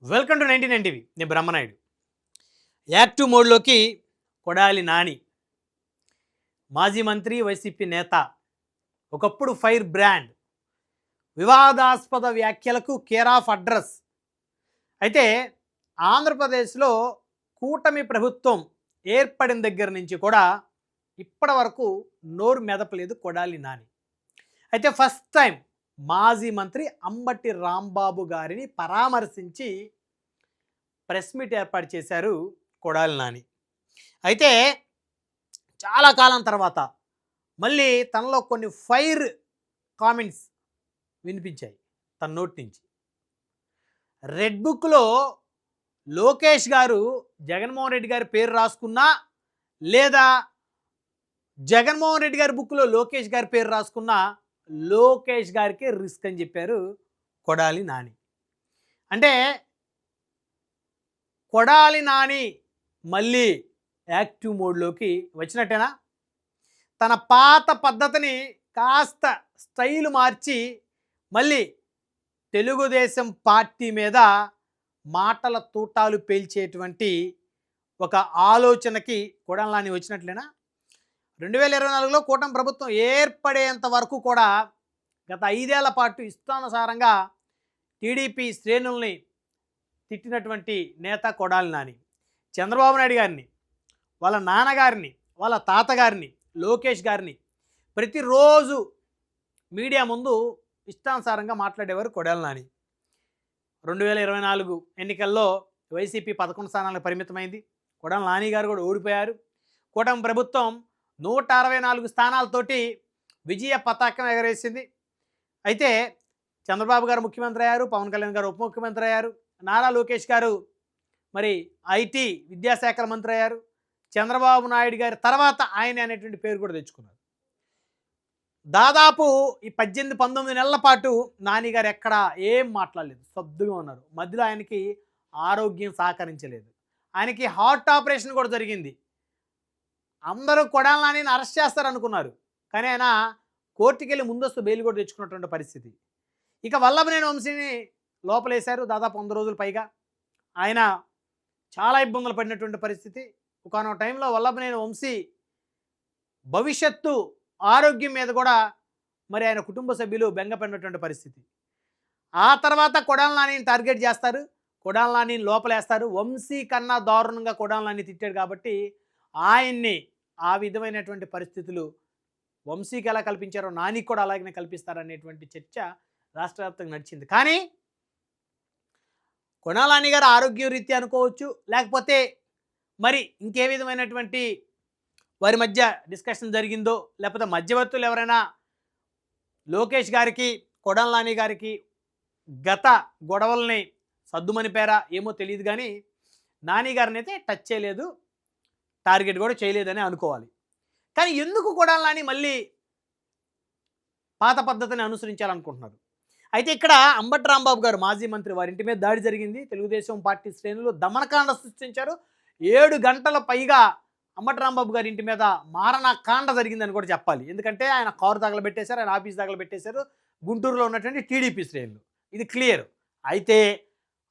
Welcome to 99 TV. నేను Brahmanaidu. Active మోడ్లోకి కొడాలి నాని, మాజీ మంత్రి, వైసీపీ నేత, ఒకప్పుడు ఫైర్ బ్రాండ్, వివాదాస్పద వ్యాఖ్యలకు కేర్ ఆఫ్ అడ్రస్. అయితే ఆంధ్రప్రదేశ్లో కూటమి ప్రభుత్వం ఏర్పడిన దగ్గర నుంచి కూడా ఇప్పటి వరకు నోరు మెదపలేదు కొడాలి నాని. అయితే ఫస్ట్ టైం మాజీ మంత్రి అంబటి రాంబాబు గారిని పరామర్శించి ప్రెస్ మీట్ ఏర్పాటు చేశారు కొడాలి నాని. అయితే చాలా కాలం తర్వాత మళ్ళీ తనలో కొన్ని ఫైర్ కామెంట్స్ వినిపించాయి తన నోటి నుంచి. రెడ్ బుక్లో లోకేష్ గారు జగన్మోహన్ రెడ్డి గారి పేరు రాసుకున్నా, లేదా జగన్మోహన్ రెడ్డి గారి బుక్లో లోకేష్ గారి పేరు రాసుకున్నా లోకేష్ గారికి రిస్క్ అని చెప్పారు కొడాలి నాని. అంటే కొడాలి నాని మళ్ళీ యాక్టివ్ మోడ్లోకి వచ్చినట్టేనా? తన పాత పద్ధతిని కాస్త స్టైల్ మార్చి మళ్ళీ తెలుగుదేశం పార్టీ మీద మాటల తూటాలు పేల్చేటువంటి ఒక ఆలోచనకి కొడాలి నాని వచ్చినట్లేనా? 2024లో కూటమి ప్రభుత్వం ఏర్పడేంత వరకు కూడా గత 5 ఏళ్ల పాటు ఇష్టానుసారంగా టీడీపీ శ్రేణుల్ని తిట్టినటువంటి నేత కొడాలి నాని. చంద్రబాబు నాయుడు గారిని, వాళ్ళ నాన్నగారిని, వాళ్ళ తాతగారిని, లోకేష్ గారిని ప్రతిరోజు మీడియా ముందు ఇష్టానుసారంగా మాట్లాడేవారు కొడాలి నాని. 2024 ఎన్నికల్లో వైసీపీ 11 స్థానాలకు పరిమితమైంది. కొడాలి నాని గారు కూడా ఓడిపోయారు. కూటమి ప్రభుత్వం 164 స్థానాలతోటి విజయ పతాకం ఎగరేసింది. అయితే చంద్రబాబు గారు ముఖ్యమంత్రి అయ్యారు, పవన్ కళ్యాణ్ గారు ఉప ముఖ్యమంత్రి అయ్యారు, నారా లోకేష్ గారు మరి ఐటీ విద్యాశాఖల మంత్రి అయ్యారు. చంద్రబాబు నాయుడు గారి తర్వాత ఆయన అనేటువంటి పేరు కూడా తెచ్చుకున్నారు. దాదాపు ఈ 18-19 నెలల పాటు నాని గారు ఎక్కడ ఏం మాట్లాడలేదు, స్తబ్దుగా ఉన్నారు. మధ్యలో ఆయనకి ఆరోగ్యం సహకరించలేదు, ఆయనకి హార్ట్ ఆపరేషన్ కూడా జరిగింది. అందరూ కొడాలి నానిని అరెస్ట్ చేస్తారనుకున్నారు, కానీ ఆయన కోర్టుకెళ్ళి ముందస్తు బెయిల్ కూడా తెచ్చుకున్నటువంటి పరిస్థితి. ఇక వల్లభనేని వంశీని లోపలేశారు దాదాపు 100 రోజులు పైగా. ఆయన చాలా ఇబ్బందులు పడినటువంటి పరిస్థితి. ఒకనొక టైంలో వల్లభనేని వంశీ భవిష్యత్తు ఆరోగ్యం మీద కూడా మరి ఆయన కుటుంబ సభ్యులు బెంగపడినటువంటి పరిస్థితి. ఆ తర్వాత కొడాలి నానిని టార్గెట్ చేస్తారు, కొడాలి నానిని లోపలేస్తారు. వంశీ కన్నా దారుణంగా కొడాలి నాని తిట్టాడు కాబట్టి ఆయన్ని ఆ విధమైనటువంటి పరిస్థితులు వంశీకి ఎలా కల్పించారో నానికి కూడా అలాగనే కల్పిస్తారనేటువంటి చర్చ రాష్ట్ర వ్యాప్తంగా నడిచింది. కానీ కొడాలి నాని గారు ఆరోగ్య రీత్యా అనుకోవచ్చు, లేకపోతే మరి ఇంకే విధమైనటువంటి వారి మధ్య డిస్కషన్ జరిగిందో, లేకపోతే మధ్యవర్తులు ఎవరైనా లోకేష్ గారికి కొడాలి నాని గారికి గత గొడవల్ని సద్దుమనిపారా ఏమో తెలియదు, కానీ నాని గారిని అయితే టచ్ చేయలేదు, టార్గెట్ కూడా చేయలేదని అనుకోవాలి. కానీ ఎందుకు కొడాలి నాని మళ్ళీ పాత పద్ధతిని అనుసరించాలనుకుంటున్నారు? అయితే ఇక్కడ అంబటి రాంబాబు గారు మాజీ మంత్రి, వారి ఇంటి మీద దాడి జరిగింది. తెలుగుదేశం పార్టీ శ్రేణులు దమనకాండ సృష్టించారు. 7 గంటల పైగా అంబటి రాంబాబు గారి ఇంటి మీద మారణకాండ జరిగిందని కూడా చెప్పాలి. ఎందుకంటే ఆయన కారు తగలబెట్టేశారు, ఆయన ఆఫీస్ తగలబెట్టేశారు, గుంటూరులో ఉన్నటువంటి టీడీపీ శ్రేణులు, ఇది క్లియర్. అయితే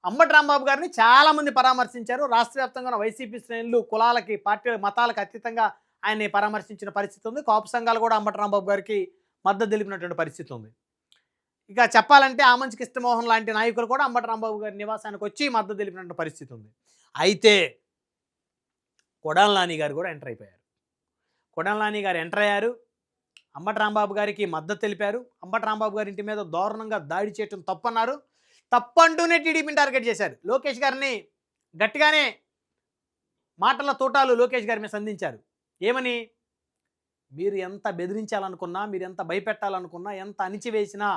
అంబటి రాంబాబు గారిని చాలామంది పరామర్శించారు. రాష్ట్ర వ్యాప్తంగా ఉన్న వైసీపీ శ్రేణులు కులాలకి, పార్టీ మతాలకు అతీతంగా ఆయన్ని పరామర్శించిన పరిస్థితి ఉంది. కాపు సంఘాలు కూడా అంబటి రాంబాబు గారికి మద్దతు తెలిపినటువంటి పరిస్థితి ఉంది. ఇక చెప్పాలంటే ఆమంచి కృష్ణమోహన్ లాంటి నాయకులు కూడా అంబటి రాంబాబు గారి నివాసానికి వచ్చి మద్దతు తెలిపినటువంటి పరిస్థితి ఉంది. అయితే కొడాలి నాని గారు కూడా ఎంటర్ అయిపోయారు. కొడాలి నాని గారు ఎంటర్ అయ్యారు, అంబటి రాంబాబు గారికి మద్దతు తెలిపారు. అంబటి రాంబాబు గారి ఇంటి మీద దారుణంగా దాడి చేయటం తప్పన్నారు. తప్పంటూనే టీడీపీని టార్గెట్ చేశారు. లోకేష్ గారిని గట్టిగానే మాటల తోటాలు లోకేష్ గారి మీద సంధించారు. ఏమని? మీరు ఎంత బెదిరించాలనుకున్నా, మీరు ఎంత భయపెట్టాలనుకున్నా, ఎంత అణిచివేసినా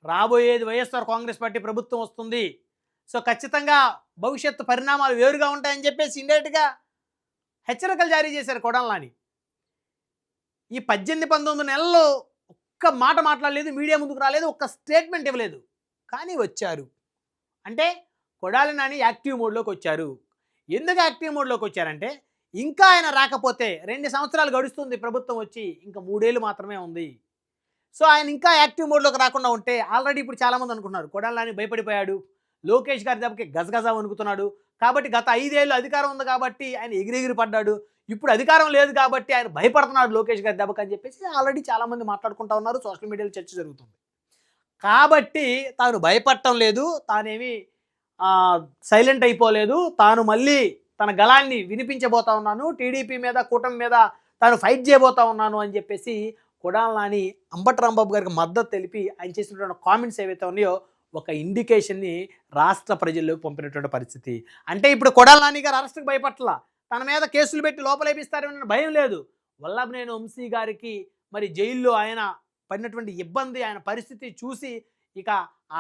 రాబోయేది వైఎస్ఆర్ కాంగ్రెస్ పార్టీ ప్రభుత్వం వస్తుంది, సో ఖచ్చితంగా భవిష్యత్తు పరిణామాలు వేరుగా ఉంటాయని చెప్పేసి ఇండైరెక్ట్గా హెచ్చరికలు జారీ చేశారు కొడాలి నాని. ఈ 18-19 నెలల్లో ఒక్క మాట మాట్లాడలేదు, మీడియా ముందుకు రాలేదు, ఒక్క స్టేట్మెంట్ ఇవ్వలేదు. కానీ వచ్చారు. అంటే కొడాలి నాని యాక్టివ్ మోడ్లోకి వచ్చారు. ఎందుకు యాక్టివ్ మోడ్లోకి వచ్చారంటే, ఇంకా ఆయన రాకపోతే 2 సంవత్సరాలు గడుస్తుంది ప్రభుత్వం వచ్చి, ఇంకా 3 ఏళ్ళు మాత్రమే ఉంది. సో ఆయన ఇంకా యాక్టివ్ మోడ్లోకి రాకుండా ఉంటే, ఆల్రెడీ ఇప్పుడు చాలామంది అనుకుంటున్నారు కొడాలి నాని భయపడిపోయాడు, లోకేష్ గారి దెబ్బకి గజగజ వణుకుతున్నాడు. కాబట్టి గత 5 ఏళ్ళు అధికారం ఉంది కాబట్టి ఆయన ఎగిరెగిరి పడ్డాడు. ఇప్పుడు అధికారం లేదు కాబట్టి ఆయన భయపడుతున్నాడు లోకేష్ గారి దెబ్బకి అని చెప్పేసి ఆల్రెడీ చాలామంది మాట్లాడుకుంటా ఉన్నారు. సోషల్ మీడియాలో చర్చ జరుగుతుంది. కాబట్టి తాను భయపడటం లేదు, తానేమి సైలెంట్ అయిపోలేదు, తాను మళ్ళీ తన గళాన్ని వినిపించబోతా ఉన్నాను, టీడీపీ మీద కూటమి మీద తాను ఫైట్ చేయబోతా ఉన్నాను అని చెప్పేసి కొడాలి నాని అంబటి రాంబాబు గారికి మద్దతు తెలిపి ఆయన చేసినటువంటి కామెంట్స్ ఏవైతే ఉన్నాయో ఒక ఇండికేషన్ని రాష్ట్ర ప్రజల్లోకి పంపినటువంటి పరిస్థితి. అంటే ఇప్పుడు కొడాలి నాని గారు అరెస్ట్కి భయపట్ల, తన మీద కేసులు పెట్టి లోపలేపిస్తారన్న భయం లేదు. వల్లభనేని వంశీ గారికి మరి జైల్లో ఆయన పడినటువంటి ఇబ్బంది, ఆయన పరిస్థితి చూసి ఇక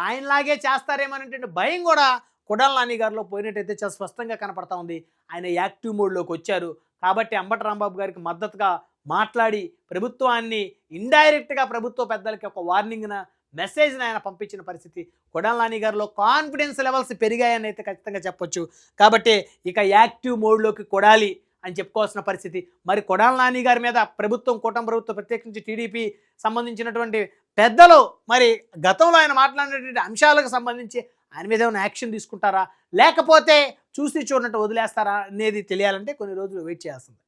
ఆయనలాగే చేస్తారేమనేటువంటి భయం కూడా కొడాలి నాని గారిలో పోయినట్టయితే చాలా స్పష్టంగా కనపడతా ఉంది. ఆయన యాక్టివ్ మోడ్లోకి వచ్చారు. కాబట్టి అంబటి రాంబాబు గారికి మద్దతుగా మాట్లాడి ప్రభుత్వాన్ని ఇండైరెక్ట్గా ప్రభుత్వ పెద్దలకి ఒక వార్నింగ్న మెసేజ్ని ఆయన పంపించిన పరిస్థితి. కొడాలి నాని గారిలో కాన్ఫిడెన్స్ లెవెల్స్ పెరిగాయని అయితే ఖచ్చితంగా చెప్పొచ్చు. కాబట్టి ఇక యాక్టివ్ మోడ్లోకి కొడాలి అని చెప్పుకోవాల్సిన పరిస్థితి. మరి కొడాలి నాని గారి మీద ప్రభుత్వం, కూటమి ప్రభుత్వం, ప్రత్యేకించి టీడీపీ సంబంధించినటువంటి పెద్దలు మరి గతంలో ఆయన మాట్లాడినటువంటి అంశాలకు సంబంధించి ఆయన మీద ఏమైనా యాక్షన్ తీసుకుంటారా, లేకపోతే చూసి చూడనట్టు వదిలేస్తారా అనేది తెలియాలంటే కొన్ని రోజులు వెయిట్ చేయాల్సింది.